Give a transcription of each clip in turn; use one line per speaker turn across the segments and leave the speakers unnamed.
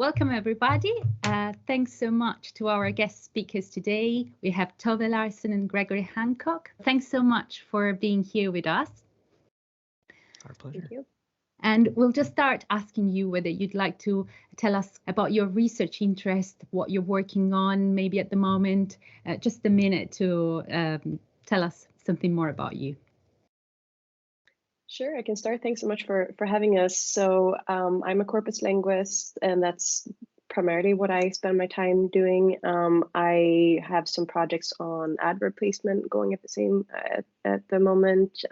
welcome everybody. Thanks so much to our guest speakers today. We have Tove Larsson Gregory Hancock. Thanks so much for being here with us.
Our pleasure.
Thank you.
And we'll just start asking you whether you'd like to tell us about your research interest, what you're working on, maybe at the moment, just a minute to tell us something more about you.
Sure, I can start. Thanks so much for having us. So I'm a corpus linguist, and that's primarily what I spend my time doing. I have some projects on adverb placement going at the moment.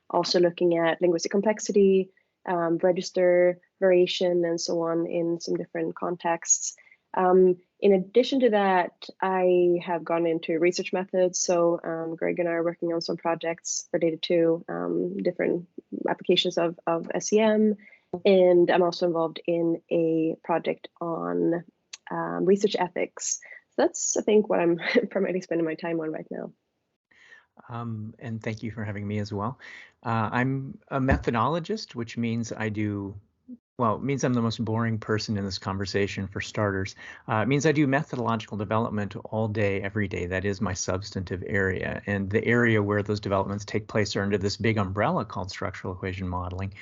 Also looking at linguistic complexity, register variation, and so on in some different contexts. In addition to that, I have gone into research methods. So Greg and I are working on some projects related to different applications of SEM. And I'm also involved in a project on research ethics. So that's, I think, what I'm primarily spending my time on right now.
And thank you for having me as well. I'm a methodologist, which means it means I'm the most boring person in this conversation for starters. It means I do methodological development all day, every day. That is my substantive area. And the area where those developments take place are under this big umbrella called structural equation modeling,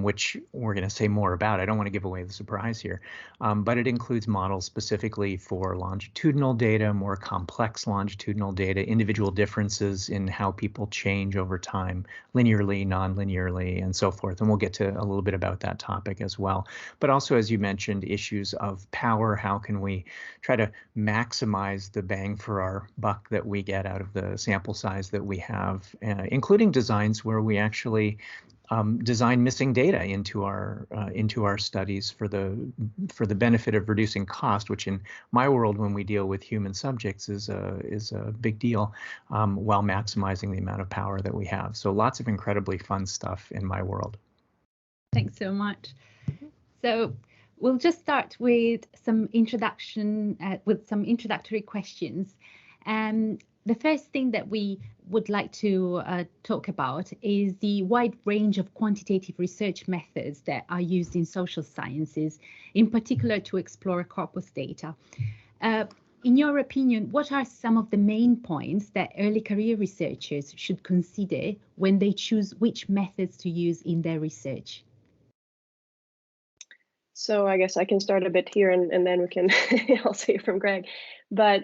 which we're going to say more about. I don't want to give away the surprise here, but it includes models specifically for longitudinal data, more complex longitudinal data, individual differences in how people change over time, linearly, non-linearly, and so forth. And we'll get to a little bit about that topic as well. But also, as you mentioned, issues of power. How can we try to maximize the bang for our buck that we get out of the sample size that we have, including designs where we actually design missing data into our studies for the benefit of reducing cost, which in my world, when we deal with human subjects, is a big deal, while maximizing the amount of power that we have. So lots of incredibly fun stuff in my world.
Thanks so much. So we'll just start with some introductory questions. The first thing that we would like to talk about is the wide range of quantitative research methods that are used in social sciences, in particular to explore corpus data. In your opinion, what are some of the main points that early career researchers should consider when they choose which methods to use in their research?
So I guess I can start a bit here, and then we can also hear from Greg. But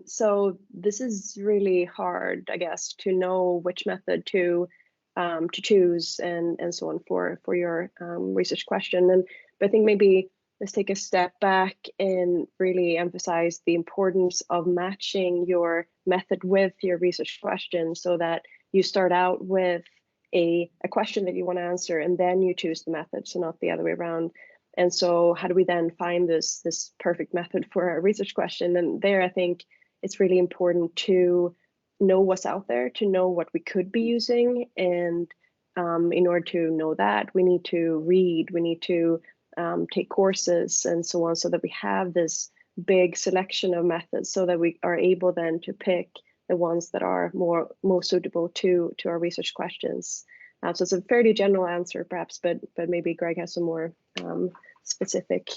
so this is really hard, I guess, to know which method to choose and so on for your research question. But I think maybe let's take a step back and really emphasize the importance of matching your method with your research question, so that you start out with a question that you want to answer, and then you choose the method, so not the other way around. And so how do we then find this perfect method for a research question? And there, I think it's really important to know what's out there, to know what we could be using. And in order to know that, we need to read, we need to take courses and so on, so that we have this big selection of methods, so that we are able then to pick the ones that are most suitable to our research questions. So it's a fairly general answer, perhaps, but maybe Greg has some more specific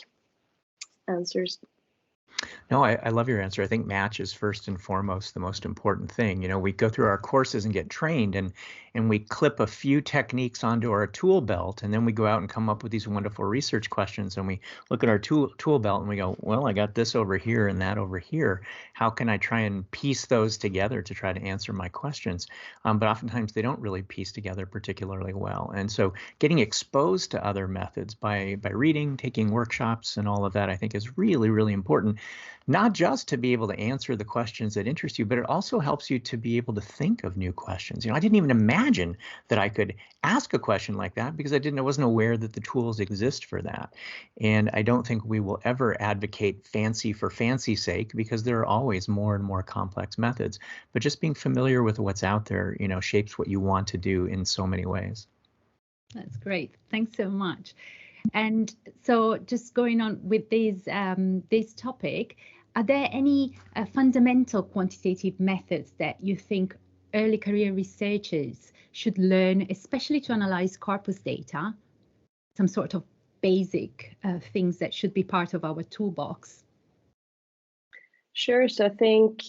answers.
No, I love your answer. I think match is first and foremost the most important thing. You know, we go through our courses and get trained, and we clip a few techniques onto our tool belt, and then we go out and come up with these wonderful research questions, and we look at our tool belt and we go, well, I got this over here and that over here. How can I try and piece those together to try to answer my questions? But oftentimes they don't really piece together particularly well. And so getting exposed to other methods by reading, taking workshops and all of that, I think is really, really important. Not just to be able to answer the questions that interest you, but it also helps you to be able to think of new questions. You know, I didn't even imagine that I could ask a question like that, because I wasn't aware that the tools exist for that. And I don't think we will ever advocate fancy for fancy's sake, because there are always more and more complex methods. But just being familiar with what's out there, you know, shapes what you want to do in so many ways.
That's great. Thanks so much. And so just going on with this topic, are there any fundamental quantitative methods that you think early career researchers should learn, especially to analyze corpus data? Some sort of basic things that should be part of our toolbox?
Sure. So I think,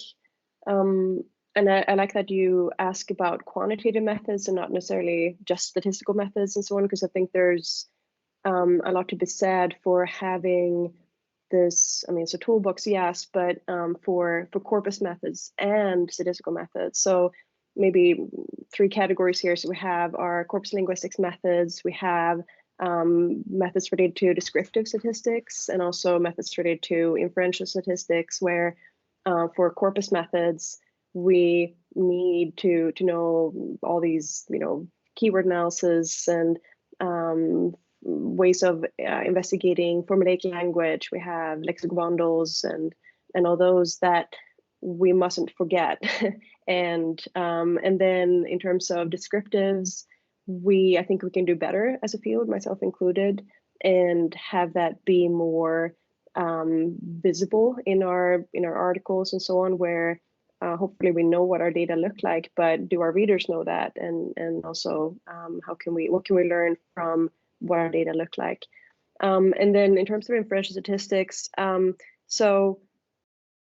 and I like that you ask about quantitative methods and not necessarily just statistical methods and so on, because I think there's a lot to be said for having this, I mean, it's a toolbox, yes, but for corpus methods and statistical methods. So maybe 3 categories here. So we have our corpus linguistics methods, we have methods related to descriptive statistics, and also methods related to inferential statistics, where for corpus methods, we need to know all these, keyword analysis and ways of investigating formulaic language. We have lexical bundles and all those that we mustn't forget. and then in terms of descriptives, I think we can do better as a field, myself included, and have that be more visible in our articles and so on, where hopefully we know what our data look like, but do our readers know that? And also what can we learn from what our data look like? And then in terms of inferential statistics, so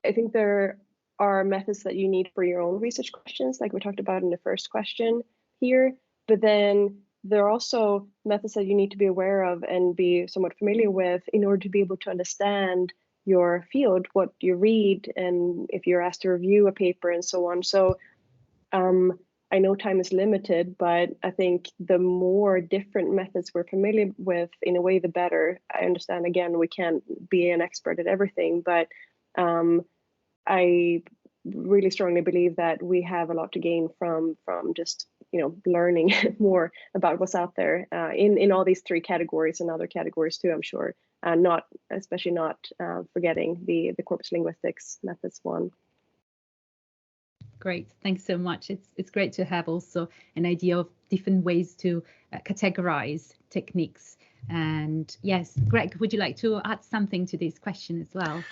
I think there are methods that you need for your own research questions, like we talked about in the first question here, but then there are also methods that you need to be aware of and be somewhat familiar with in order to be able to understand your field, what you read, and if you're asked to review a paper and so on. So I know time is limited, but I think the more different methods we're familiar with, in a way, the better. I understand, again, we can't be an expert at everything, but I really strongly believe that we have a lot to gain from just learning more about what's out there in all these 3 categories and other categories too, I'm sure. Especially not forgetting the corpus linguistics methods one.
Great, thanks so much. It's great to have also an idea of different ways to categorize techniques. And yes, Greg, would you like to add something to this question as well?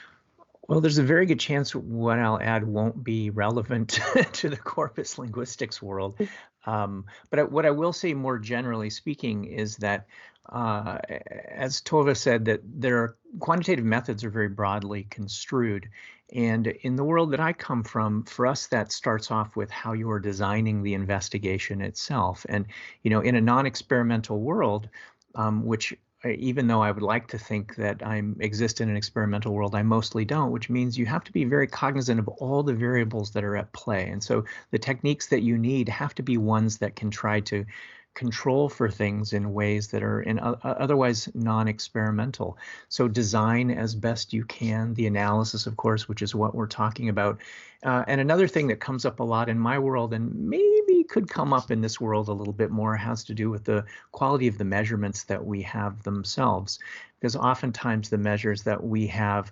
Well, there's a very good chance what I'll add won't be relevant to the corpus linguistics world. But what I will say more generally speaking is that, as Tove said, that quantitative methods are very broadly construed. And in the world that I come from, for us, that starts off with how you are designing the investigation itself. And, in a non-experimental world, which even though I would like to think that I exist in an experimental world, I mostly don't, which means you have to be very cognizant of all the variables that are at play. And so the techniques that you need have to be ones that can try to control for things in ways that are otherwise non-experimental. So design as best you can, the analysis, of course, which is what we're talking about. And another thing that comes up a lot in my world, and maybe could come up in this world a little bit more, has to do with the quality of the measurements that we have themselves. Because oftentimes the measures that we have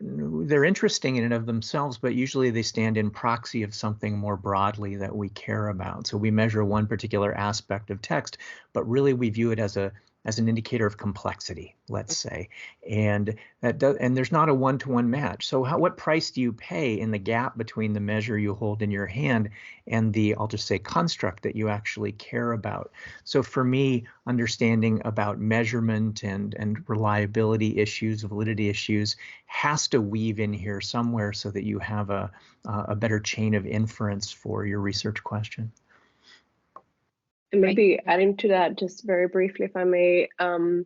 they're interesting in and of themselves, but usually they stand in proxy of something more broadly that we care about. So we measure one particular aspect of text, but really we view it as an indicator of complexity, let's say, and there's not a one-to-one match. So what price do you pay in the gap between the measure you hold in your hand and the, I'll just say, construct that you actually care about? So for me, understanding about measurement and reliability issues, validity issues, has to weave in here somewhere so that you have a better chain of inference for your research question.
And maybe adding to that, just very briefly, if I may. I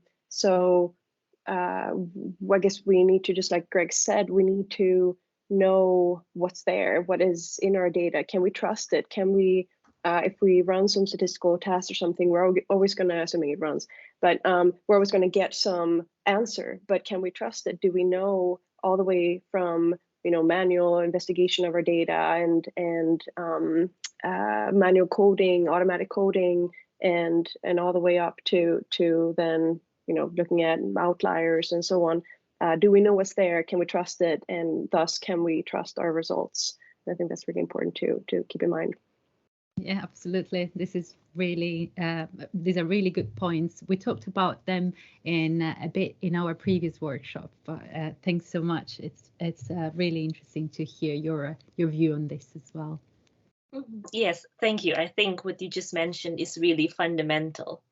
guess we need to, just like Greg said, we need to know what's there, what is in our data. Can we trust it? Can we, if we run some statistical test or something, we're always going to, assuming it runs, but we're always going to get some answer. But can we trust it? Do we know all the way from manual investigation of our data and manual coding, automatic coding, and all the way up to then looking at outliers and so on. Do we know what's there? Can we trust it? And thus, can we trust our results? And I think that's really important to keep in mind.
Yeah, absolutely. This is really these are really good points. We talked about them in a bit in our previous workshop. But thanks so much. It's really interesting to hear your view on this as well.
Yes, thank you. I think what you just mentioned is really fundamental.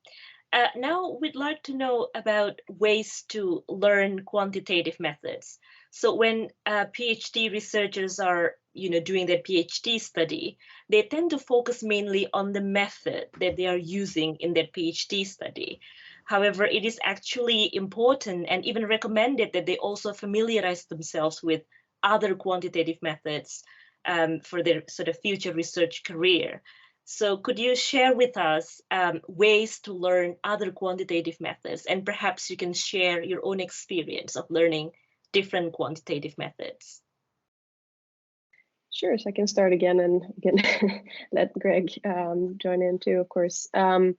now we'd like to know about ways to learn quantitative methods. So when PhD researchers are, doing their PhD study, they tend to focus mainly on the method that they are using in their PhD study. However, it is actually important and even recommended that they also familiarize themselves with other quantitative methods for their sort of future research career. So could you share with us ways to learn other quantitative methods, and perhaps you can share your own experience of learning different quantitative methods?
Sure, so I can start again and again let Greg join in too, of course. In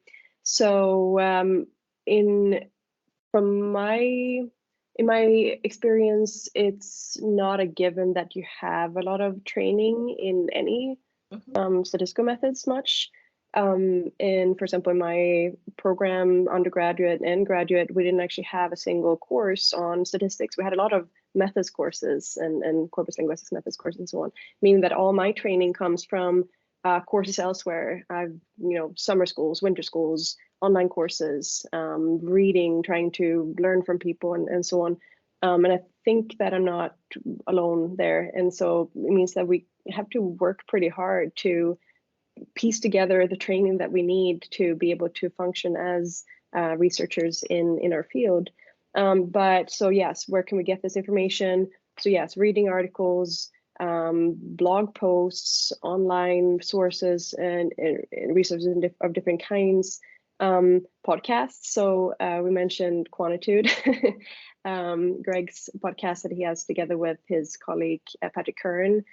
my experience, it's not a given that you have a lot of training in any statistical methods much. And for example, in my program, undergraduate and graduate, we didn't actually have a single course on statistics. We had a lot of methods courses and corpus linguistics methods courses and so on, meaning that all my training comes from courses elsewhere. I've, summer schools, winter schools, online courses, reading, trying to learn from people and so on. And I think that I'm not alone there. And so it means that we have to work pretty hard to piece together the training that we need to be able to function as researchers in our field. But so yes, where can we get this information? So yes, reading articles, blog posts, online sources, and resources of different kinds, podcasts. So we mentioned Quantitude, Greg's podcast that he has together with his colleague Patrick Curran.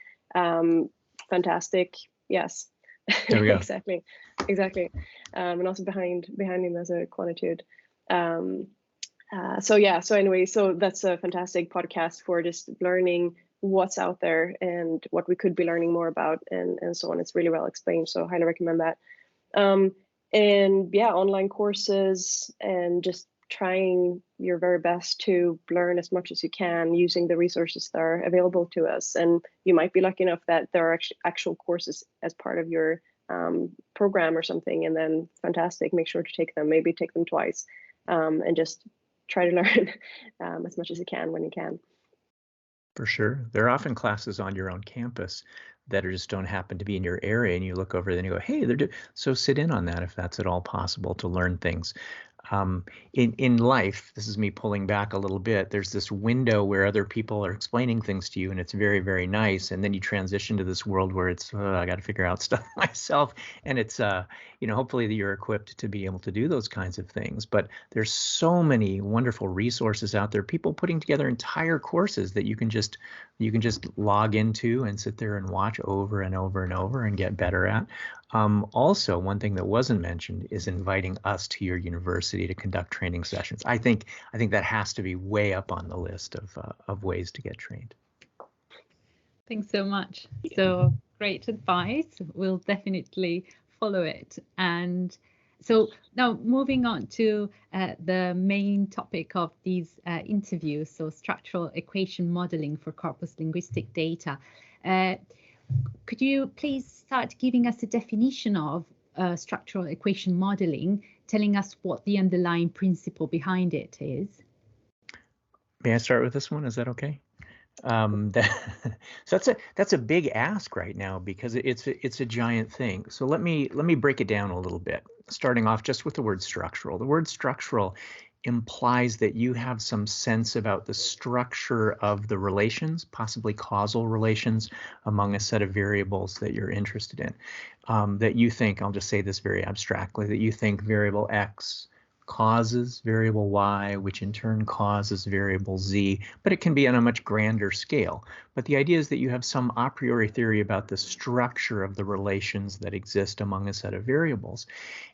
Fantastic, yes.
There we go.
exactly. And also behind him there's a Quantitude. So anyway, so that's a fantastic podcast for just learning what's out there and what we could be learning more about and so on. It's really well explained, so highly recommend that. And yeah, online courses and just trying your very best to learn as much as you can using the resources that are available to us. And you might be lucky enough that there are actual courses as part of your program or something, and then fantastic, make sure to take them, maybe take them twice, and just try to learn as much as you can when you can.
For sure. There are often classes on your own campus that just don't happen to be in your area, and you look over there and you go, hey, so sit in on that if that's at all possible to learn things. In life, this is me pulling back a little bit, there's this window where other people are explaining things to you and it's very, very nice. And then you transition to this world where it's, I got to figure out stuff myself. And it's, hopefully that you're equipped to be able to do those kinds of things. But there's so many wonderful resources out there, people putting together entire courses that you can just log into and sit there and watch over and over and over and get better at. Also, one thing that wasn't mentioned is inviting us to your university to conduct training sessions. I think that has to be way up on the list of ways to get trained.
Thanks so much. So great advice. We'll definitely follow it. And so now moving on to the main topic of these interviews, so structural equation modeling for corpus linguistic data. Could you please start giving us a definition of structural equation modeling, telling us what the underlying principle behind it is?
May I start with this one? Is that okay? So that's a big ask right now because it's a giant thing. So let me break it down a little bit, starting off just with the word structural. The word structural implies that you have some sense about the structure of the relations, possibly causal relations, among a set of variables that you're interested in. That you think, I'll just say this very abstractly, that you think variable X causes variable Y, which in turn causes variable Z, but it can be on a much grander scale. But the idea is that you have some a priori theory about the structure of the relations that exist among a set of variables.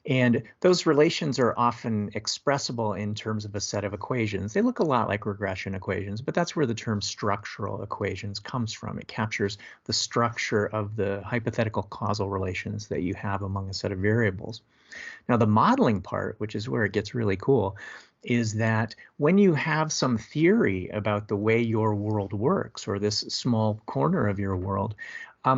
And those relations are often expressible in terms of a set of equations. They look a lot like regression equations, but that's where the term structural equations comes from. It captures the structure of the hypothetical causal relations that you have among a set of variables. Now, the modeling part, which is where it gets really cool, is that when you have some theory about the way your world works, or this small corner of your world,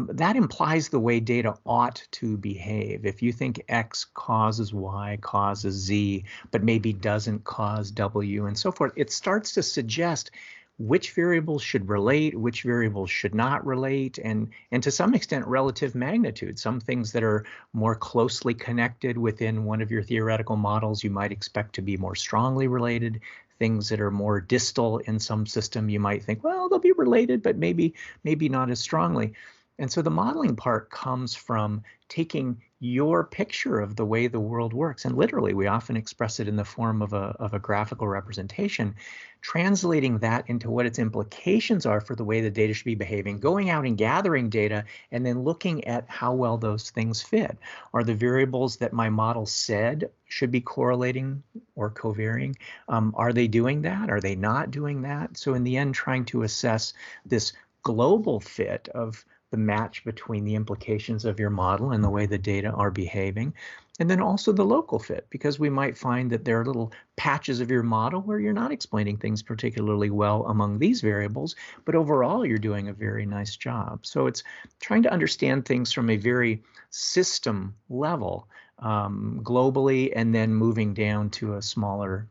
that implies the way data ought to behave. If you think X causes Y, causes Z, but maybe doesn't cause W and so forth, it starts to suggest which variables should relate, which variables should not relate, and to some extent relative magnitude. Some things that are more closely connected within one of your theoretical models you might expect to be more strongly related. Things that are more distal in some system you might think, well, they'll be related, but maybe not as strongly. And so the modeling part comes from taking your picture of the way the world works, and literally we often express it in the form of a graphical representation, translating that into what its implications are for the way the data should be behaving, going out and gathering data, and then looking at how well those things fit. Are the variables that my model said should be correlating or covariating? Are they doing that? Are they not doing that? So in the end, trying to assess this global fit of the match between the implications of your model and the way the data are behaving, and then also the local fit, because we might find that there are little patches of your model where you're not explaining things particularly well among these variables, but overall you're doing a very nice job. So it's trying to understand things from a very system level, globally, and then moving down to a smaller,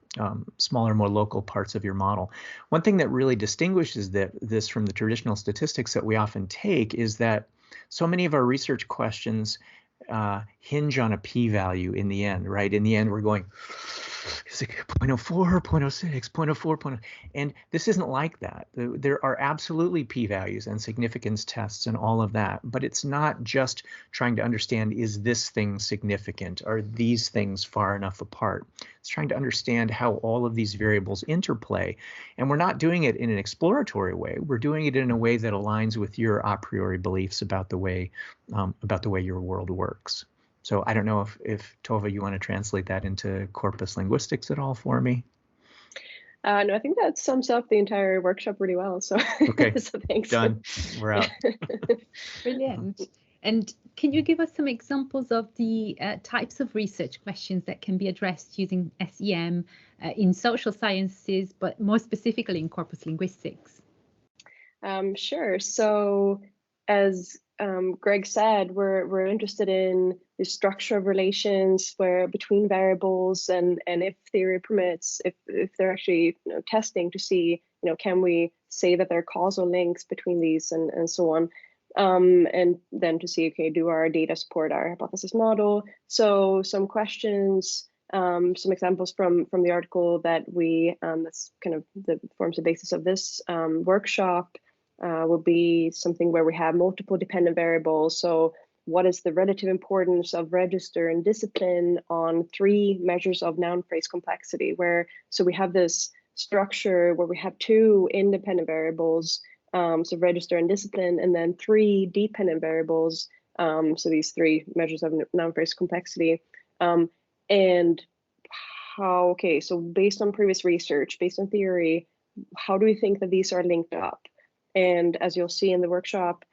more local parts of your model. One thing that really distinguishes this from the traditional statistics that we often take is that so many of our research questions hinge on a p-value in the end, right? In the end, we're going, is it 0.04, 0.06, 0.04, and this isn't like that. There are absolutely p-values and significance tests and all of that, but it's not just trying to understand, is this thing significant? Are these things far enough apart? It's trying to understand how all of these variables interplay, and we're not doing it in an exploratory way. We're doing it in a way that aligns with your a priori beliefs about the way your world works. So I don't know if Tove, you want to translate that into corpus linguistics at all for me?
No, I think that sums up the entire workshop really well. So,
okay,
so thanks.
Done. We're out.
Brilliant. And can you give us some examples of the types of research questions that can be addressed using SEM in social sciences, but more specifically in corpus linguistics?
Sure. So as Greg said, we're interested in the structure of relations where between variables, and if theory permits, if they're actually testing to see, can we say that there are causal links between these and so on, and then to see, okay, do our data support our hypothesis model? So some questions, some examples from the article that we that's kind of the forms the basis of this workshop. Will be something where we have multiple dependent variables. So what is the relative importance of register and discipline on 3 measures of noun phrase complexity, so we have this structure where we have 2 independent variables, so register and discipline, and then 3 dependent variables, so these 3 measures of noun phrase complexity. And how, okay, so based on previous research, based on theory, how do we think that these are linked up? And as you'll see in the workshop,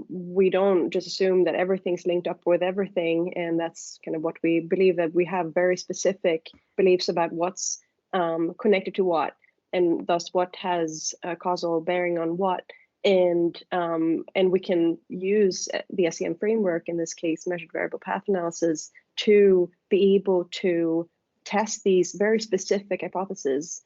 we don't just assume that everything's linked up with everything. And that's kind of what we believe, that we have very specific beliefs about what's connected to what, and thus what has a causal bearing on what. And we can use the SEM framework, in this case, measured variable path analysis, to be able to test these very specific hypotheses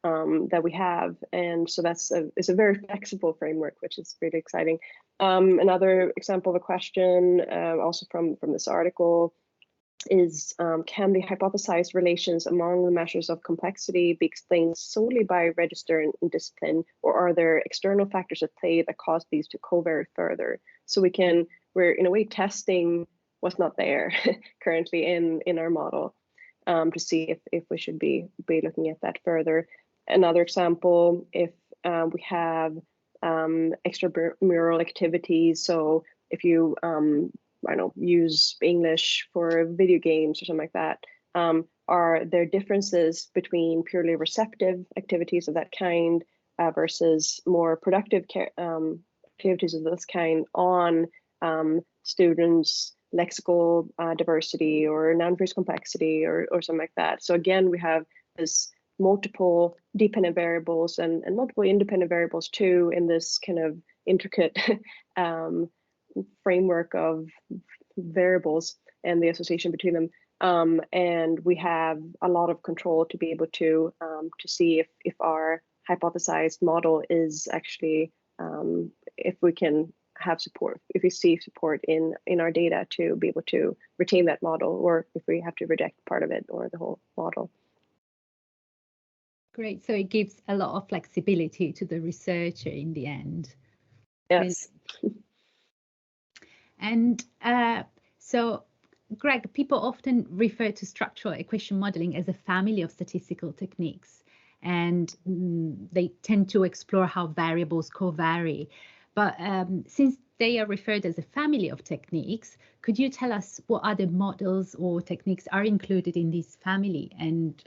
that we have. And so it's a very flexible framework, which is really exciting. Another example of a question, also from this article, is can the hypothesized relations among the measures of complexity be explained solely by register and discipline, or are there external factors at play that cause these to covary further? So we're in a way testing what's not there currently in our model, to see if we should be looking at that further. Another example, if we have extramural activities, so if you I don't know, use English for video games or something like that, are there differences between purely receptive activities of that kind versus more productive activities of this kind on students' lexical diversity or noun phrase complexity or something like that? So again, we have this multiple dependent variables and multiple independent variables too in this kind of intricate framework of variables and the association between them. And we have a lot of control to be able to see if our hypothesized model is actually, if we can have support, if we see support in our data to be able to retain that model, or if we have to reject part of it or the whole model.
Great. So it gives a lot of flexibility to the researcher in the end.
Yes.
And so, Greg, people often refer to structural equation modeling as a family of statistical techniques, and they tend to explore how variables co-vary. But since they are referred as a family of techniques, could you tell us what other models or techniques are included in this family, and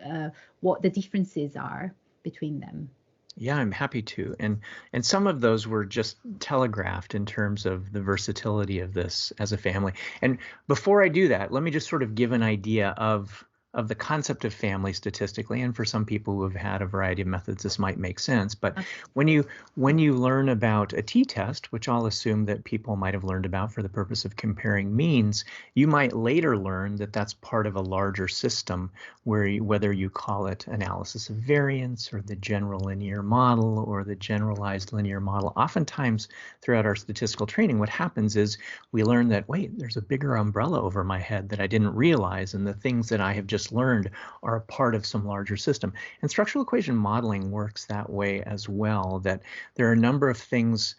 what the differences are between them?
Yeah, I'm happy to. And some of those were just telegraphed in terms of the versatility of this as a family. And before I do that, let me just sort of give an idea of the concept of family statistically. And for some people who have had a variety of methods, this might make sense. But when you learn about a t-test, which I'll assume that people might have learned about for the purpose of comparing means, you might later learn that that's part of a larger system where whether you call it analysis of variance or the general linear model or the generalized linear model, oftentimes throughout our statistical training, what happens is we learn that, wait, there's a bigger umbrella over my head that I didn't realize, and the things that I have just learned are a part of some larger system. And structural equation modeling works that way as well, that there are a number of things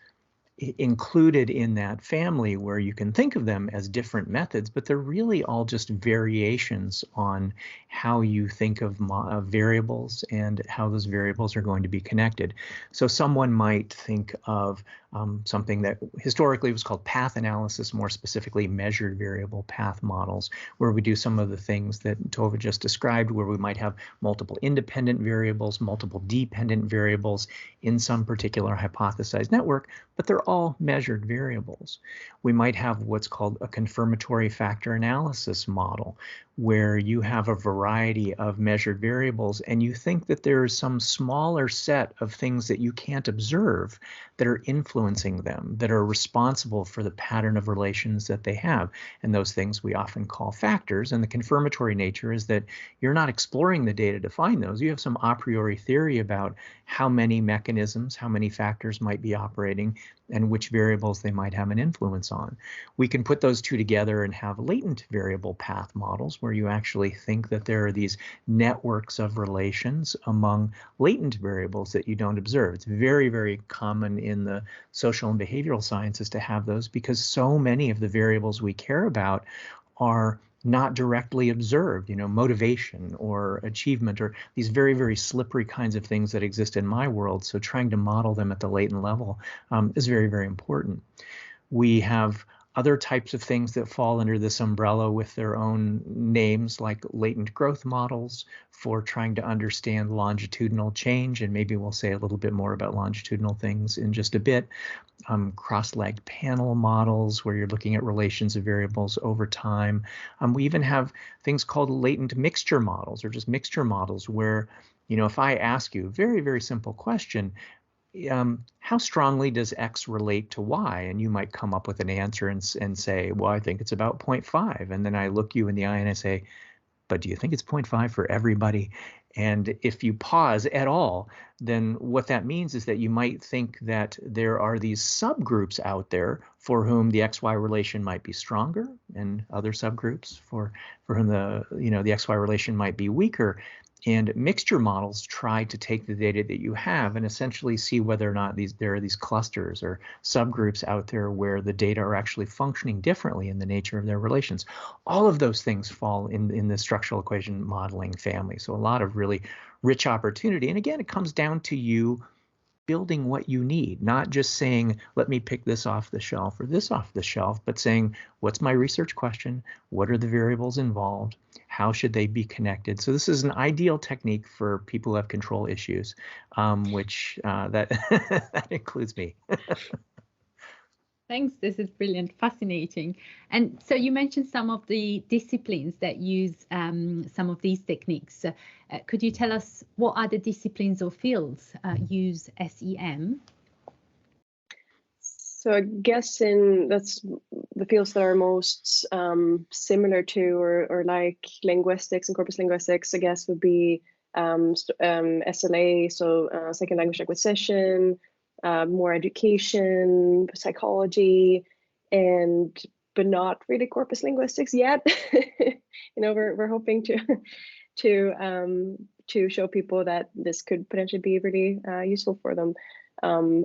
included in that family where you can think of them as different methods, but they're really all just variations on how you think of variables and how those variables are going to be connected. So someone might think of something that historically was called path analysis, more specifically measured variable path models, where we do some of the things that Tove just described, where we might have multiple independent variables, multiple dependent variables in some particular hypothesized network, but they're all measured variables. We might have what's called a confirmatory factor analysis model, where you have a variety of measured variables and you think that there's some smaller set of things that you can't observe that are influencing them, that are responsible for the pattern of relations that they have. And those things we often call factors. And the confirmatory nature is that you're not exploring the data to find those. You have some a priori theory about how many mechanisms, how many factors might be operating, and which variables they might have an influence on. We can put those two together and have latent variable path models, where you actually think that there are these networks of relations among latent variables that you don't observe. It's very, very common in the social and behavioral sciences to have those, because so many of the variables we care about are not directly observed, motivation or achievement, or these very, very slippery kinds of things that exist in my world. So trying to model them at the latent level is very, very important. We have other types of things that fall under this umbrella with their own names, like latent growth models for trying to understand longitudinal change, and maybe we'll say a little bit more about longitudinal things in just a bit. Cross-legged panel models, where you're looking at relations of variables over time. We even have things called latent mixture models, or just mixture models, where, if I ask you a very, very simple question, how strongly does X relate to Y? And you might come up with an answer and say, well, I think it's about 0.5. And then I look you in the eye and I say, but do you think it's 0.5 for everybody? And if you pause at all, then what that means is that you might think that there are these subgroups out there for whom the XY relation might be stronger, and other subgroups for whom the XY relation might be weaker. And mixture models try to take the data that you have and essentially see whether or not there are these clusters or subgroups out there where the data are actually functioning differently in the nature of their relations. All of those things fall in the structural equation modeling family. So a lot of really rich opportunity. And again, it comes down to you building what you need, not just saying, let me pick this off the shelf or this off the shelf, but saying, what's my research question? What are the variables involved? How should they be connected? So this is an ideal technique for people who have control issues, which that includes me.
Thanks, this is brilliant, fascinating. And so you mentioned some of the disciplines that use some of these techniques. Could you tell us what other disciplines or fields use SEM?
So I guess that's the fields that are most similar to or like linguistics and corpus linguistics, I guess, would be SLA, so second language acquisition, more education, psychology, but not really corpus linguistics yet. We're hoping to show people that this could potentially be really useful for them,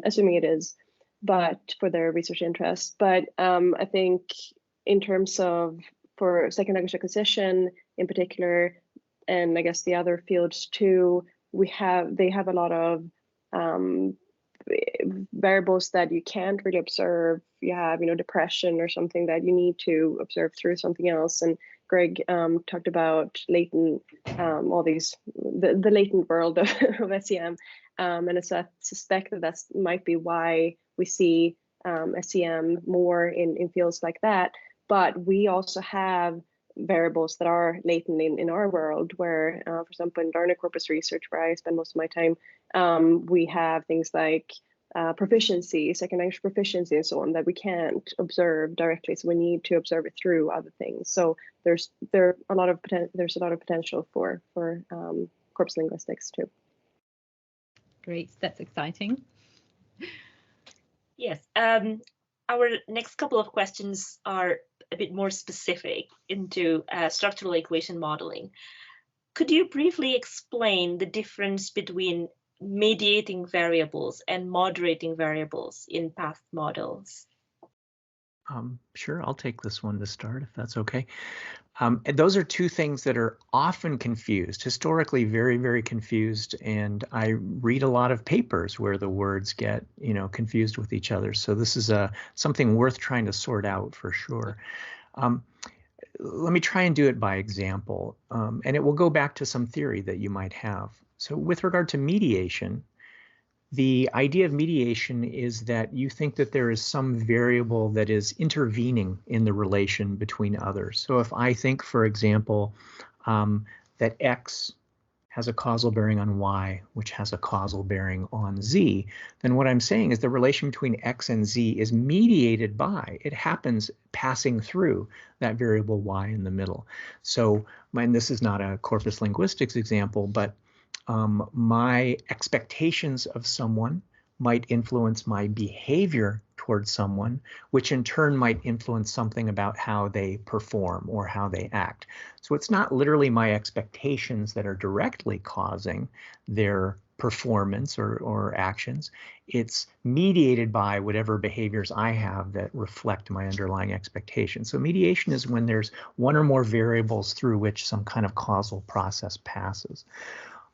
assuming it is, but for their research interest. But I think in terms of for second language acquisition in particular, and I guess the other fields too, they have a lot of variables that you can't really observe. You have, depression or something that you need to observe through something else. And Greg talked about latent, all these, the latent world of SEM. And I suspect that might be why we see SEM more in fields like that. But we also have variables that are latent in our world where, for example, in learner corpus research, where I spend most of my time, we have things like proficiency, second language proficiency, and so on that we can't observe directly. So we need to observe it through other things. So there's a lot of potential for corpus linguistics too.
Great, that's exciting.
Yes, our next couple of questions are a bit more specific into structural equation modeling. Could you briefly explain the difference between mediating variables and moderating variables in past models?
Sure, I'll take this one to start, if that's okay. And those are two things that are often confused, historically very, very confused. And I read a lot of papers where the words get, confused with each other. So this is something worth trying to sort out for sure. Let me try and do it by example, and it will go back to some theory that you might have. So with regard to mediation, the idea of mediation is that you think that there is some variable that is intervening in the relation between others. So if I think, for example, that X has a causal bearing on Y, which has a causal bearing on Z, then what I'm saying is the relation between X and Z is mediated by, it happens passing through that variable Y in the middle. So, and this is not a corpus linguistics example, but my expectations of someone might influence my behavior towards someone, which in turn might influence something about how they perform or how they act. So it's not literally my expectations that are directly causing their performance or actions. It's mediated by whatever behaviors I have that reflect my underlying expectations. So mediation is when there's one or more variables through which some kind of causal process passes.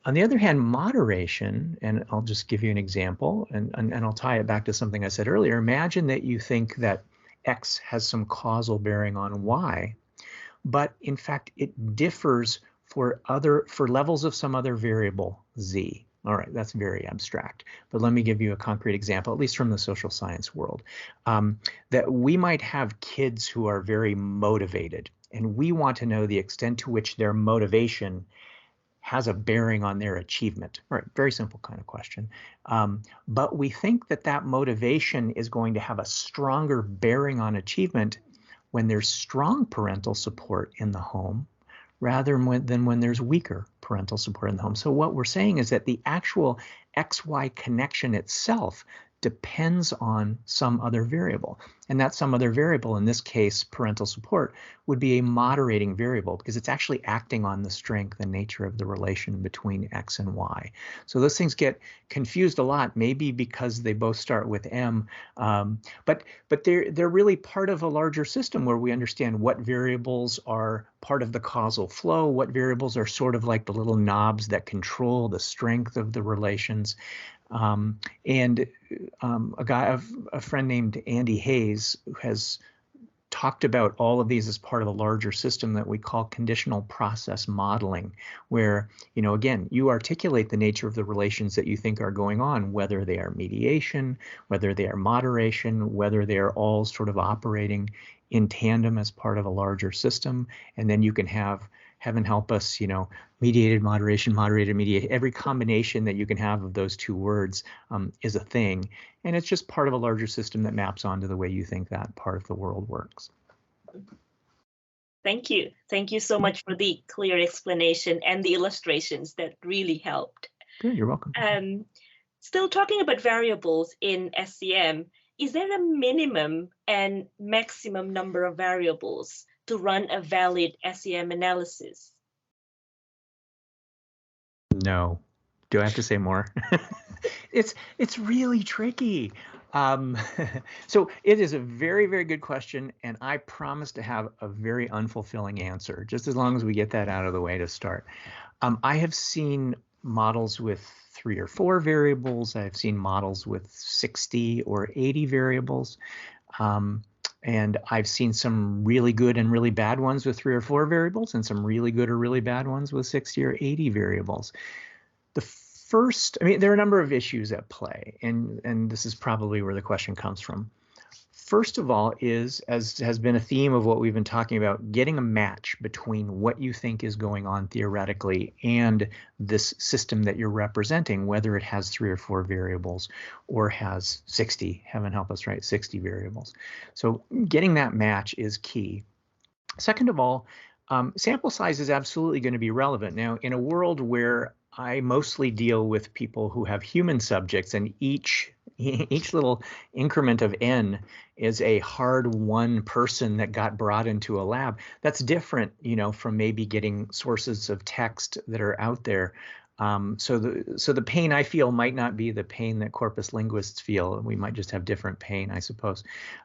On the other hand, moderation, and I'll just give you an example, and I'll tie it back to something I said earlier. Imagine that you think that X has some causal bearing on Y, but in fact it differs for levels of some other variable Z. All right, that's very abstract, but let me give you a concrete example, at least from the social science world, that we might have kids who are very motivated, and we want to know the extent to which their motivation has a bearing on their achievement. All right, very simple kind of question. But we think that that motivation is going to have a stronger bearing on achievement when there's strong parental support in the home rather than when there's weaker parental support in the home. So what we're saying is that the actual XY connection itself depends on some other variable. And that some other variable, in this case, parental support, would be a moderating variable because it's actually acting on the strength and nature of the relation between X and Y. So those things get confused a lot, maybe because they both start with M, but they're really part of a larger system where we understand what variables are part of the causal flow, what variables are sort of like the little knobs that control the strength of the relations. A friend named Andy Hayes has talked about all of these as part of a larger system that we call conditional process modeling, where, again, you articulate the nature of the relations that you think are going on, whether they are mediation, whether they are moderation, whether they are all sort of operating in tandem as part of a larger system. And then you can have heaven help us, mediated moderation, moderated mediation, every combination that you can have of those two words is a thing. And it's just part of a larger system that maps onto the way you think that part of the world works.
Thank you. Thank you so much for the clear explanation and the illustrations that really helped.
Good, you're welcome.
Still talking about variables in SCM, is there a minimum and maximum number of variables to run a valid SCM analysis?
No. Do I have to say more? It's really tricky. So it is a very, very good question, and I promise to have a very unfulfilling answer, just as long as we get that out of the way to start. I have seen models with 3 or 4 variables. I've seen models with 60 or 80 variables. And I've seen some really good and really bad ones with 3 or 4 variables, and some really good or really bad ones with 60 or 80 variables. There are a number of issues at play, and this is probably where the question comes from. First of all is, as has been a theme of what we've been talking about, getting a match between what you think is going on theoretically and this system that you're representing, whether it has 3 or 4 variables or has 60, heaven help us, right, 60 variables. So getting that match is key. Second of all, sample size is absolutely going to be relevant. Now, in a world where I mostly deal with people who have human subjects, and each little increment of n is a hard one person that got brought into a lab. That's different, from maybe getting sources of text that are out there. So the pain I feel might not be the pain that corpus linguists feel. We might just have different pain, I suppose.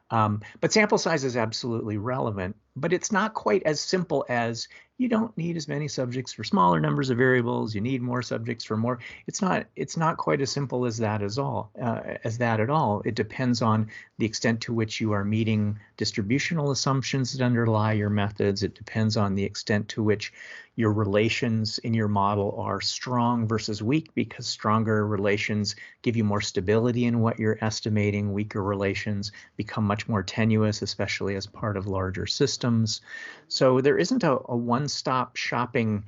But sample size is absolutely relevant, but it's not quite as simple as you don't need as many subjects for smaller numbers of variables. You need more subjects for more. It's not quite as simple as that at all. It depends on the extent to which you are meeting distributional assumptions that underlie your methods. It depends on the extent to which your relations in your model are strong versus weak, because stronger relations give you more stability in what you're estimating. Weaker relations become much more tenuous, especially as part of larger systems. So there isn't a one-stop shopping,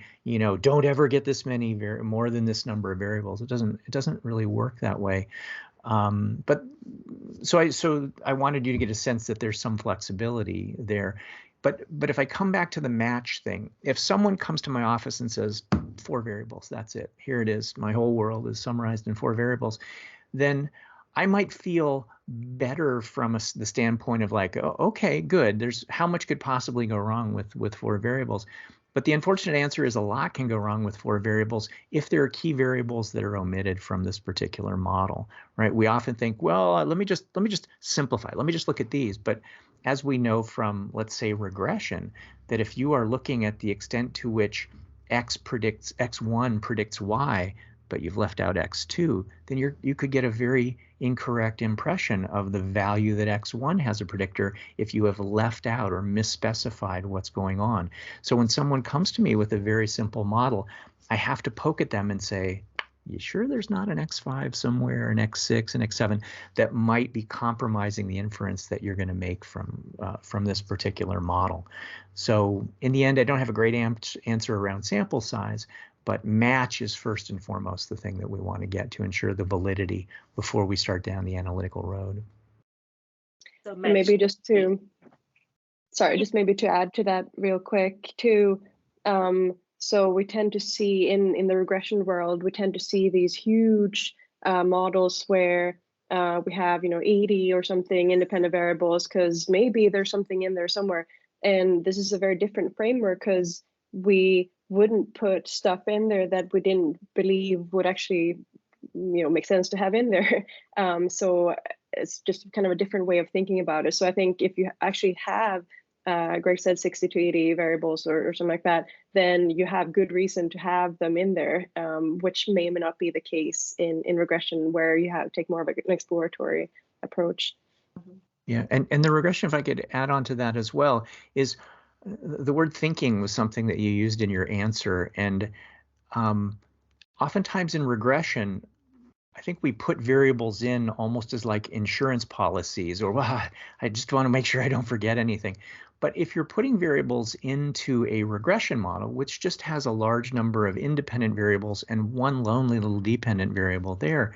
don't ever get this many, more than this number of variables. It doesn't really work that way. But I wanted you to get a sense that there's some flexibility there. But if I come back to the match thing, if someone comes to my office and says 4 variables, that's it, here it is, my whole world is summarized in 4 variables, then I might feel better from the standpoint of like, oh, okay, good. How much could possibly go wrong with 4 variables? But the unfortunate answer is a lot can go wrong with 4 variables if there are key variables that are omitted from this particular model, right? We often think, well, let me just simplify. Let me just look at these. But as we know from, let's say, regression, that if you are looking at the extent to which x1 predicts y, but you've left out x2, then you could get a very incorrect impression of the value that x1 has a predictor if you have left out or misspecified what's going on. So when someone comes to me with a very simple model, I have to poke at them and say, you sure there's not an x5 somewhere, an x6, an x7 that might be compromising the inference that you're going to make from this particular model? So in the end, I don't have a great answer around sample size, but match is first and foremost the thing that we want to get to ensure the validity before we start down the analytical road.
So maybe just to add to that real quick too. So we tend to see in the regression world, we tend to see these huge models where we have 80 or something independent variables, because maybe there's something in there somewhere. And this is a very different framework, because we wouldn't put stuff in there that we didn't believe would actually make sense to have in there. So it's just kind of a different way of thinking about it. So I think if you actually have Greg said 60 to 80 variables or something like that, then you have good reason to have them in there, which may or may not be the case in regression, where you take more of an exploratory approach.
Yeah, and the regression, if I could add on to that as well, is the word thinking was something that you used in your answer. And oftentimes in regression, I think we put variables in almost as like insurance policies, or well, I just want to make sure I don't forget anything. But if you're putting variables into a regression model, which just has a large number of independent variables and one lonely little dependent variable there,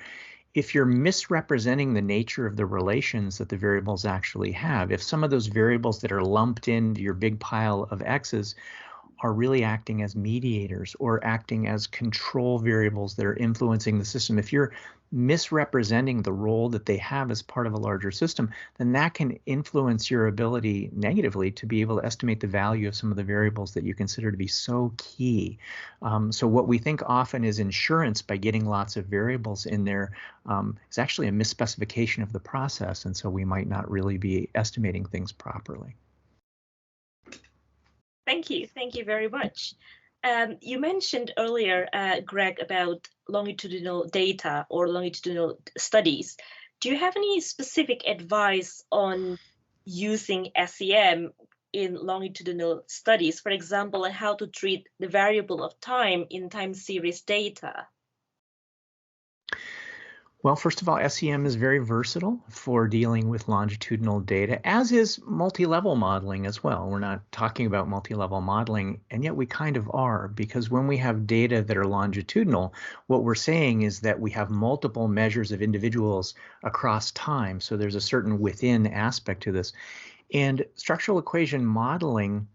if you're misrepresenting the nature of the relations that the variables actually have, if some of those variables that are lumped into your big pile of x's are really acting as mediators or acting as control variables that are influencing the system, if you're misrepresenting the role that they have as part of a larger system, then that can influence your ability negatively to be able to estimate the value of some of the variables that you consider to be so key. So what we think often is insurance by getting lots of variables in there is actually a misspecification of the process, and so we might not really be estimating things properly.
Thank you very much. You mentioned earlier, Greg, about longitudinal data or longitudinal studies. Do you have any specific advice on using SEM in longitudinal studies, for example, how to treat the variable of time in time series data?
Well, first of all, SEM is very versatile for dealing with longitudinal data, as is multi-level modeling as well. We're not talking about multi-level modeling, and yet we kind of are, because when we have data that are longitudinal, what we're saying is that we have multiple measures of individuals across time. So there's a certain within aspect to this. And structural equation modeling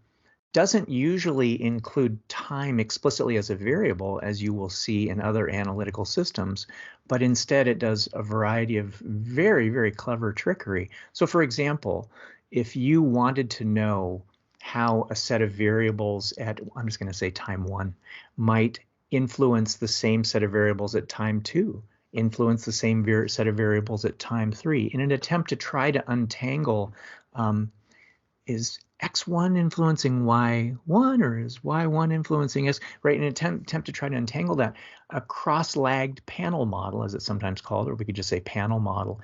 doesn't usually include time explicitly as a variable, as you will see in other analytical systems, but instead it does a variety of very, very clever trickery. So for example, if you wanted to know how a set of variables at, I'm just going to say time 1, might influence the same set of variables at time 2, influence the same set of variables at time 3, in an attempt to try to untangle is x1 influencing y1 or is y1 influencing x, right? In an attempt to try to untangle that, a cross-lagged panel model, as it's sometimes called, or we could just say panel model,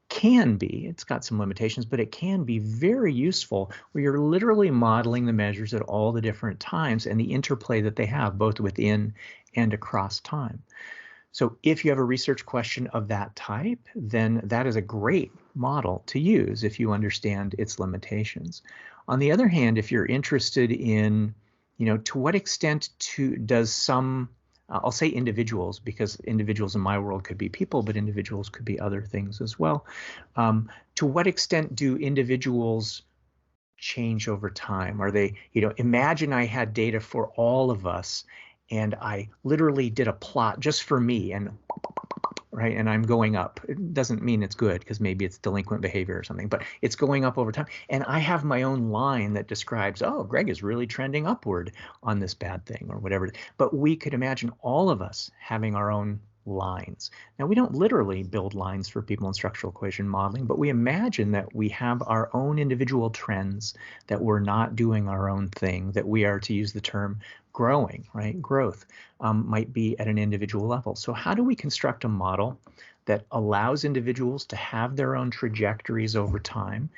can be, it's got some limitations, but it can be very useful where you're literally modeling the measures at all the different times and the interplay that they have both within and across time. So if you have a research question of that type, then that is a great model to use if you understand its limitations. On the other hand, if you're interested in, to what extent does some, I'll say individuals, because individuals in my world could be people, but individuals could be other things as well. To what extent do individuals change over time? Are they, imagine I had data for all of us and I literally did a plot just for me, and right, and I'm going up. It doesn't mean it's good, because maybe it's delinquent behavior or something, but it's going up over time. And I have my own line that describes, oh, Greg is really trending upward on this bad thing or whatever. But we could imagine all of us having our own lines. Now, we don't literally build lines for people in structural equation modeling, but we imagine that we have our own individual trends, that we're not doing our own thing, that we are, to use the term, growing, right? Growth might be at an individual level. So how do we construct a model that allows individuals to have their own trajectories over time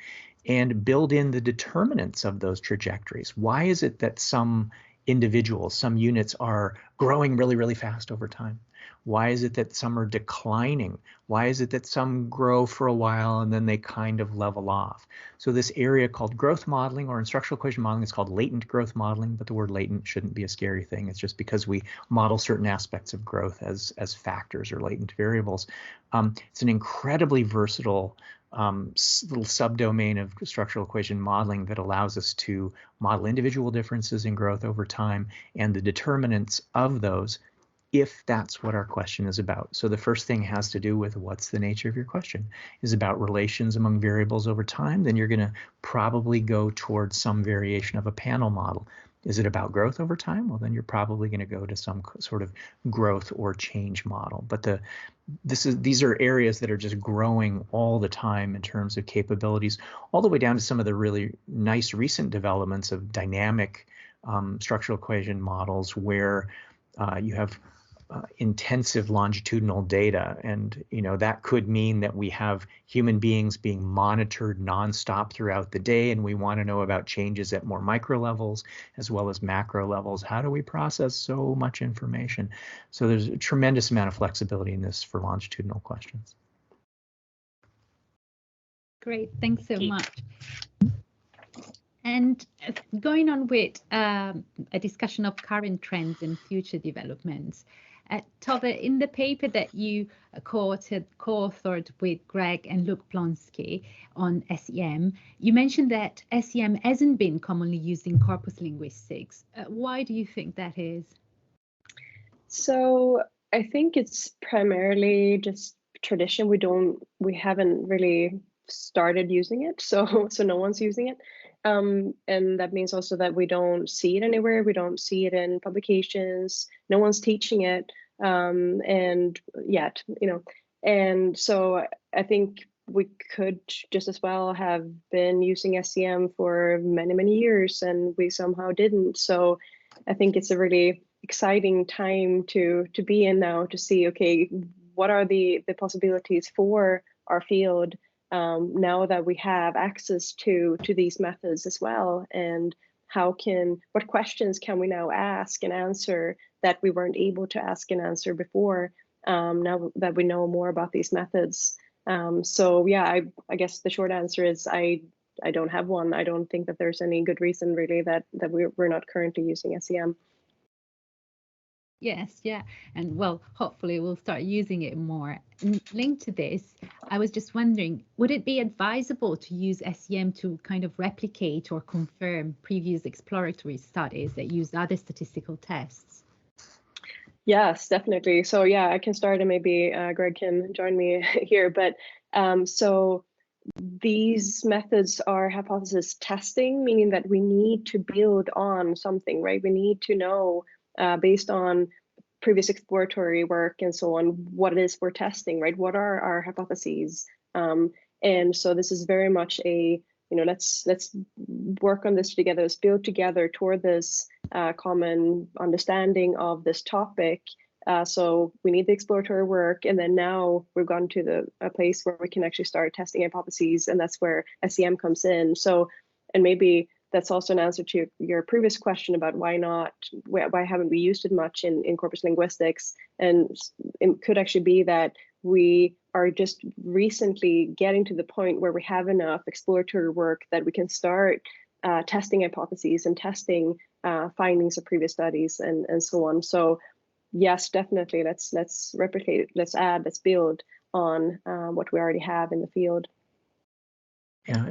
and build in the determinants of those trajectories? Why is it that some individuals, some units are growing really, really fast over time? Why is it that some are declining? Why is it that some grow for a while and then they kind of level off? So this area called growth modeling, or in structural equation modeling, is called latent growth modeling, but the word latent shouldn't be a scary thing. It's just because we model certain aspects of growth as factors or latent variables. It's an incredibly versatile little subdomain of structural equation modeling that allows us to model individual differences in growth over time and the determinants of those, if that's what our question is about. So the first thing has to do with what's the nature of your question. Is about relations among variables over time? Then you're going to probably go towards some variation of a panel model. Is it about growth over time? Well, then you're probably going to go to some sort of growth or change model. But these are areas that are just growing all the time in terms of capabilities, all the way down to some of the really nice recent developments of dynamic structural equation models where you have intensive longitudinal data, and that could mean that we have human beings being monitored nonstop throughout the day, and we want to know about changes at more micro levels as well as macro levels. How do we process so much information? So there's a tremendous amount of flexibility in this for longitudinal questions.
Great, thanks so much. And going on with a discussion of current trends and future developments, Tove, in the paper that you co-authored with Greg and Luke Blonsky on SEM, you mentioned that SEM hasn't been commonly used in corpus linguistics. Why do you think that is?
So I think it's primarily just tradition. We haven't really started using it, so no one's using it. And that means also that we don't see it anywhere. We don't see it in publications. No one's teaching it, and yet, And so I think we could just as well have been using SEM for many, many years, and we somehow didn't. So I think it's a really exciting time to be in now, to see, okay, what are the possibilities for our field now that we have access to these methods as well, and what questions can we now ask and answer that we weren't able to ask and answer before, now that we know more about these methods. So yeah, I guess the short answer is I don't have one. I don't think that there's any good reason really that we're not currently using SEM.
Yes, yeah. And well, hopefully we'll start using it more. And linked to this, I was just wondering, would it be advisable to use SEM to kind of replicate or confirm previous exploratory studies that use other statistical tests?
Yes, definitely. So yeah, I can start and maybe Greg can join me here. But so these methods are hypothesis testing, meaning that we need to build on something, right? We need to know based on previous exploratory work and so on, what it is we're testing, right? What are our hypotheses? And so this is very much a, let's work on this together, let's build together toward this common understanding of this topic. So we need the exploratory work, and then now we've gone to a place where we can actually start testing hypotheses, and that's where SEM comes in. So, and maybe that's also an answer to your previous question about why haven't we used it much in corpus linguistics? And it could actually be that we are just recently getting to the point where we have enough exploratory work that we can start testing hypotheses and testing findings of previous studies and so on. So yes, definitely, let's replicate, let's add, let's build on what we already have in the field.
Yeah,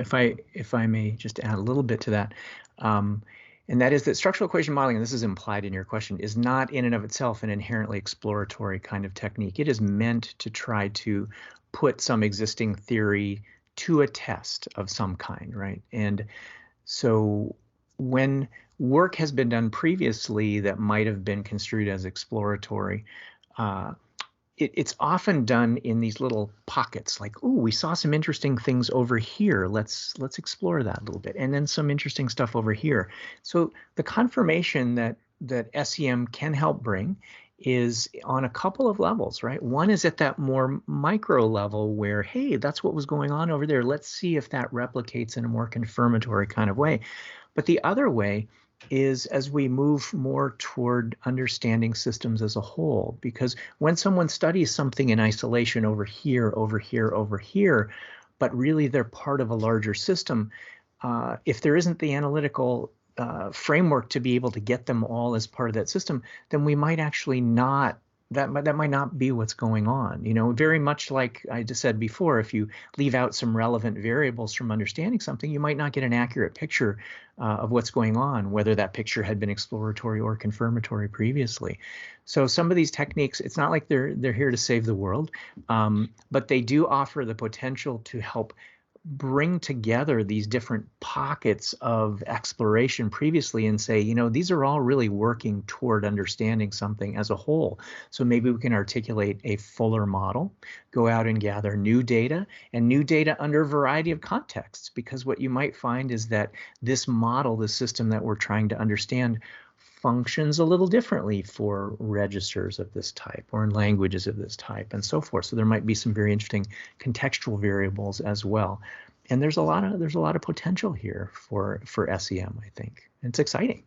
if I may just add a little bit to that, and that is that structural equation modeling, and this is implied in your question, is not in and of itself an inherently exploratory kind of technique. It is meant to try to put some existing theory to a test of some kind, right? And so when work has been done previously that might have been construed as exploratory, it's often done in these little pockets, like, oh, we saw some interesting things over here. Let's explore that a little bit, and then some interesting stuff over here. So the confirmation that SEM can help bring is on a couple of levels, right? One is at that more micro level where, hey, that's what was going on over there. Let's see if that replicates in a more confirmatory kind of way. But the other way is as we move more toward understanding systems as a whole, because when someone studies something in isolation over here, over here, over here, but really they're part of a larger system, if there isn't the analytical framework to be able to get them all as part of that system, then we might actually not, that might not be what's going on. Very much like I just said before, if you leave out some relevant variables from understanding something, you might not get an accurate picture of what's going on, whether that picture had been exploratory or confirmatory previously. So some of these techniques, it's not like they're here to save the world, but they do offer the potential to help bring together these different pockets of exploration previously and say, these are all really working toward understanding something as a whole. So maybe we can articulate a fuller model, go out and gather new data, and new data under a variety of contexts, because what you might find is that this model, the system that we're trying to understand, functions a little differently for registers of this type or in languages of this type and so forth. So there might be some very interesting contextual variables as well. And there's a lot of potential here for SEM, I think. It's exciting.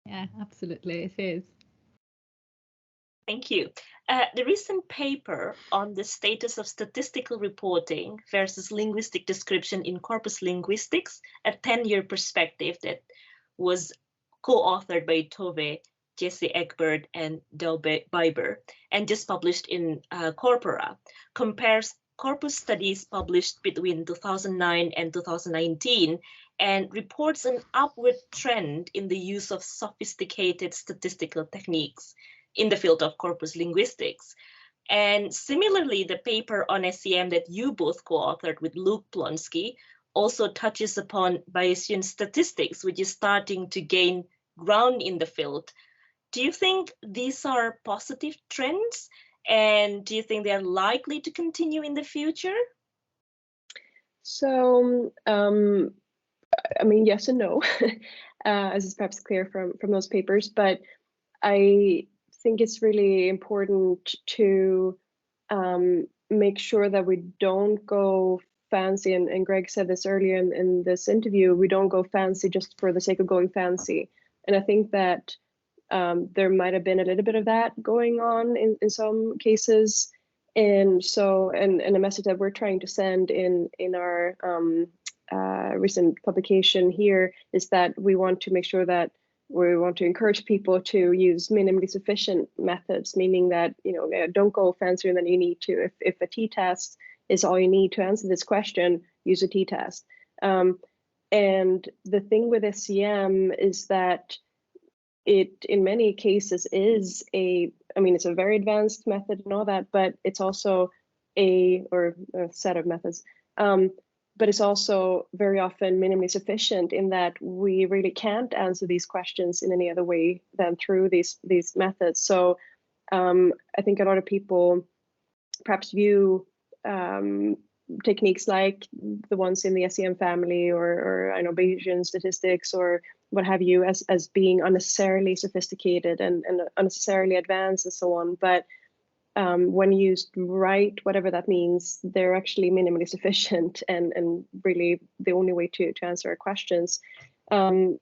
Yeah, absolutely, it is.
Thank you. The recent paper on the status of statistical reporting versus linguistic description in corpus linguistics, a 10-year perspective that was co-authored by Tove, Jesse Egbert, and Del Biber, and just published in Corpora, compares corpus studies published between 2009 and 2019 and reports an upward trend in the use of sophisticated statistical techniques in the field of corpus linguistics. And similarly, the paper on SEM that you both co-authored with Luke Plonsky also touches upon Bayesian statistics, which is starting to gain ground in the field. Do you think these are positive trends? And do you think they're likely to continue in the future?
So, I mean, yes and no, as is perhaps clear from those papers, but I think it's really important to make sure that we don't go fancy, and Greg said this earlier in this interview, we don't go fancy just for the sake of going fancy. And I think that there might have been a little bit of that going on in some cases. And so, and a message that we're trying to send in our recent publication here is that we want to make sure that we want to encourage people to use minimally sufficient methods, meaning that, you know, don't go fancier than you need to. If a t-test is all you need to answer this question, use a t-test. And the thing with SEM is that it, in many cases, is it's a very advanced method and all that, but it's also a set of methods. But it's also very often minimally sufficient in that we really can't answer these questions in any other way than through these methods. So I think a lot of people perhaps view techniques like the ones in the SEM family or I know Bayesian statistics or what have you as being unnecessarily sophisticated and unnecessarily advanced and so on. But when used right, whatever that means, they're actually minimally sufficient and really the only way to answer our questions. And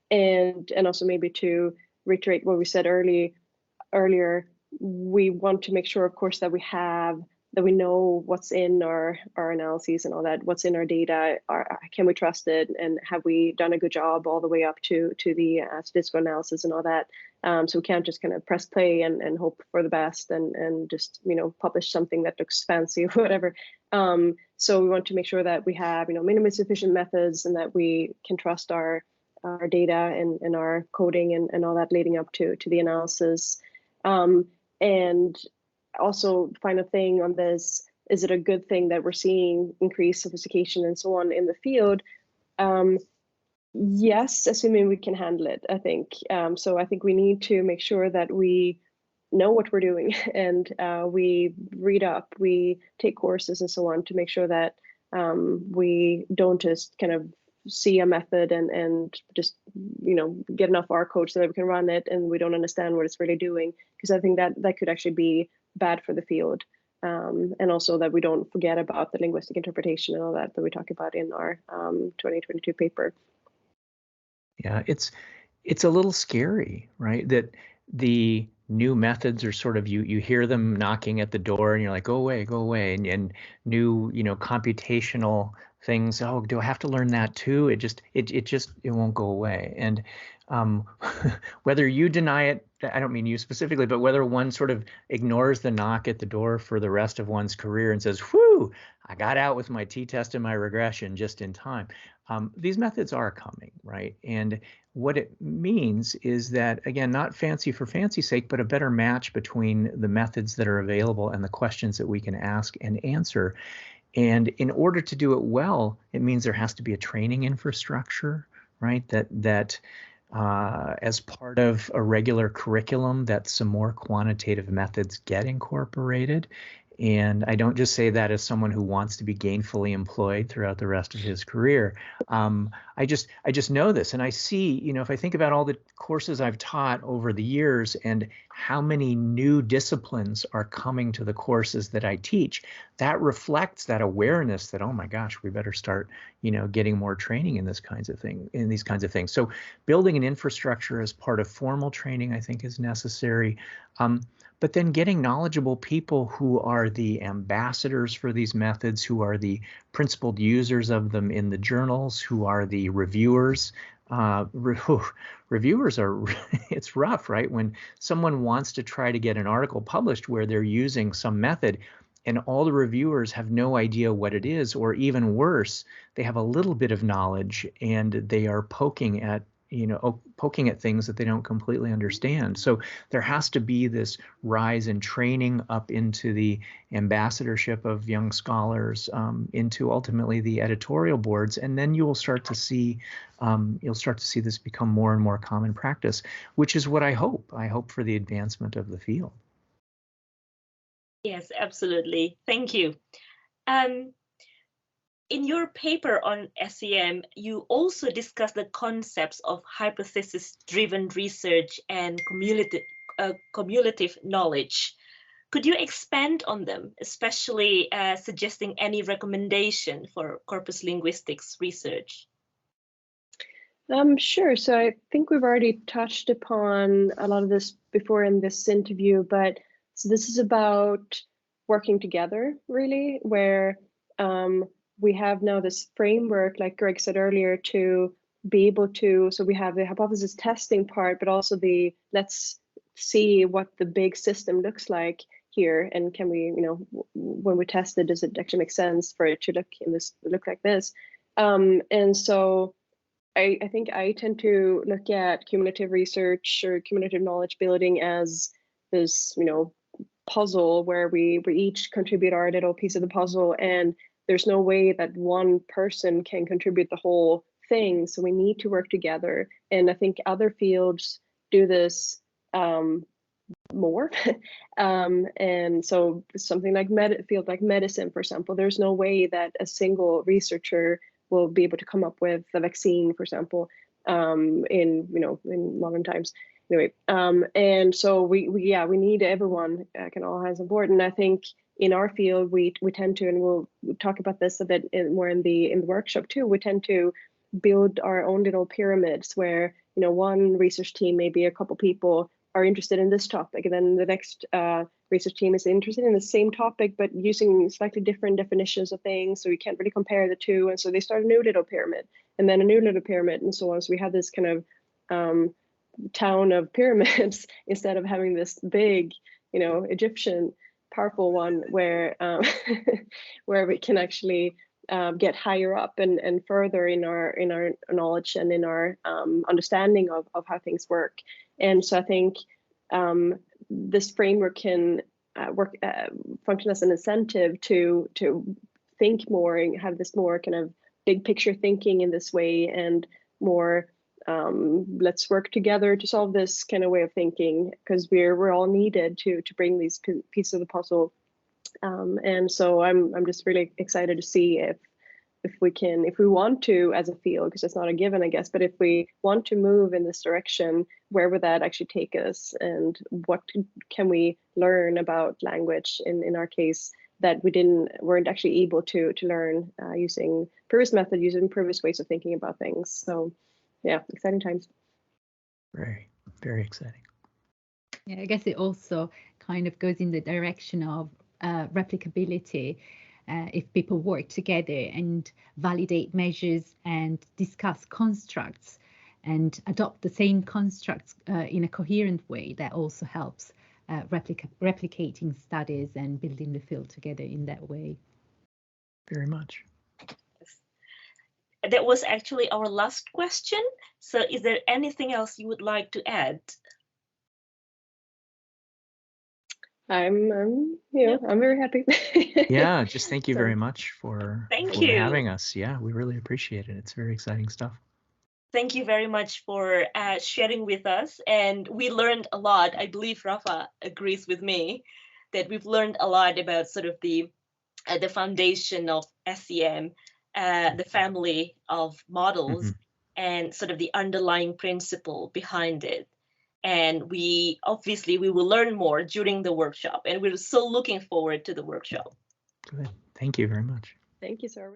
also maybe to reiterate what we said earlier, we want to make sure, of course, that we know what's in our analyses and all that, what's in our data, can we trust it, and have we done a good job all the way up to the statistical analysis and all that. So we can't just kind of press play and hope for the best and just, you know, publish something that looks fancy or whatever. So we want to make sure that we have, you know, minimally sufficient methods and that we can trust our data and our coding and all that leading up to the analysis. And also, final thing on this, is it a good thing that we're seeing increased sophistication and so on in the field? Yes, assuming we can handle it, I think. So I think we need to make sure that we know what we're doing and we read up, we take courses and so on to make sure that we don't just kind of see a method and just, you know, get enough R code so that we can run it and we don't understand what it's really doing, because I think that could actually be bad for the field. And also that we don't forget about the linguistic interpretation and all that we talk about in our 2022 paper.
Yeah, it's a little scary, right? That the new methods are sort of, you hear them knocking at the door and you're like, go away. And new, you know, computational things. Oh, do I have to learn that too? It won't go away. And whether you deny it, I don't mean you specifically, but whether one sort of ignores the knock at the door for the rest of one's career and says, whew, I got out with my t-test and my regression just in time. These methods are coming, right? And what it means is that, again, not fancy for fancy's sake, but a better match between the methods that are available and the questions that we can ask and answer. And in order to do it well, it means there has to be a training infrastructure, right? That as part of a regular curriculum, that some more quantitative methods get incorporated. And I don't just say that as someone who wants to be gainfully employed throughout the rest of his career. I just know this, and I see, you know, if I think about all the courses I've taught over the years and how many new disciplines are coming to the courses that I teach, that reflects that awareness that, oh my gosh, we better start, getting more training in these kinds of things. So building an infrastructure as part of formal training, I think, is necessary. But then getting knowledgeable people who are the ambassadors for these methods, who are the principled users of them in the journals, who are the reviewers. Reviewers are, it's rough, right? When someone wants to try to get an article published where they're using some method and all the reviewers have no idea what it is, or even worse, they have a little bit of knowledge and they are poking at things that they don't completely understand. So there has to be this rise in training up into the ambassadorship of young scholars, into ultimately the editorial boards, and then you will start to see this become more and more common practice, which is what I hope. I hope for the advancement of the field.
Yes, absolutely. Thank you. In your paper on SEM, you also discuss the concepts of hypothesis-driven research and cumulative knowledge. Could you expand on them, especially suggesting any recommendation for corpus linguistics research?
Sure. So I think we've already touched upon a lot of this before in this interview, but so this is about working together, really, where we have now this framework, like Greg said earlier, to be able to, so we have the hypothesis testing part, but also the let's see what the big system looks like here, and can we, when we test it, does it actually make sense for it to look like this? And so I think I tend to look at cumulative research or cumulative knowledge building as this, puzzle where we each contribute our little piece of the puzzle, and there's no way that one person can contribute the whole thing. So we need to work together. And I think other fields do this more. And so something like field like medicine, for example, there's no way that a single researcher will be able to come up with a vaccine, for example, in modern times. Anyway, and so we need everyone can all hands on board. And I think in our field we tend to, and we'll talk about this a bit more in the workshop too, we tend to build our own little pyramids where one research team, maybe a couple people, are interested in this topic, and then the next research team is interested in the same topic but using slightly different definitions of things, so you can't really compare the two, and so they start a new little pyramid and then a new little pyramid and so on. So we have this kind of town of pyramids instead of having this big Egyptian powerful one where where we can actually get higher up and further in our knowledge and in our understanding of how things work. And so I think this framework can function as an incentive to think more and have this more kind of big picture thinking in this way, and more let's work together to solve this kind of way of thinking, because we're all needed to bring these pieces of the puzzle. And so I'm just really excited to see if we want to as a field, because it's not a given, I guess, but if we want to move in this direction, where would that actually take us, and what can we learn about language in our case that weren't actually able to learn using previous method, using previous ways of thinking about things. So yeah, exciting times.
Very, very exciting.
Yeah, I guess it also kind of goes in the direction of replicability. If people work together and validate measures and discuss constructs and adopt the same constructs in a coherent way, that also helps replicating studies and building the field together in that way.
Very much.
That was actually our last question. So is there anything else you would like to add?
I'm very happy.
Yeah, just thank you very much for having us. Yeah, we really appreciate it. It's very exciting stuff.
Thank you very much for sharing with us. And we learned a lot. I believe Rafa agrees with me that we've learned a lot about sort of the foundation of SEM, the family of models, and sort of the underlying principle behind it. And we will learn more during the workshop, and we're so looking forward to the workshop.
Good. Thank you very much.
Thank you, Sarah.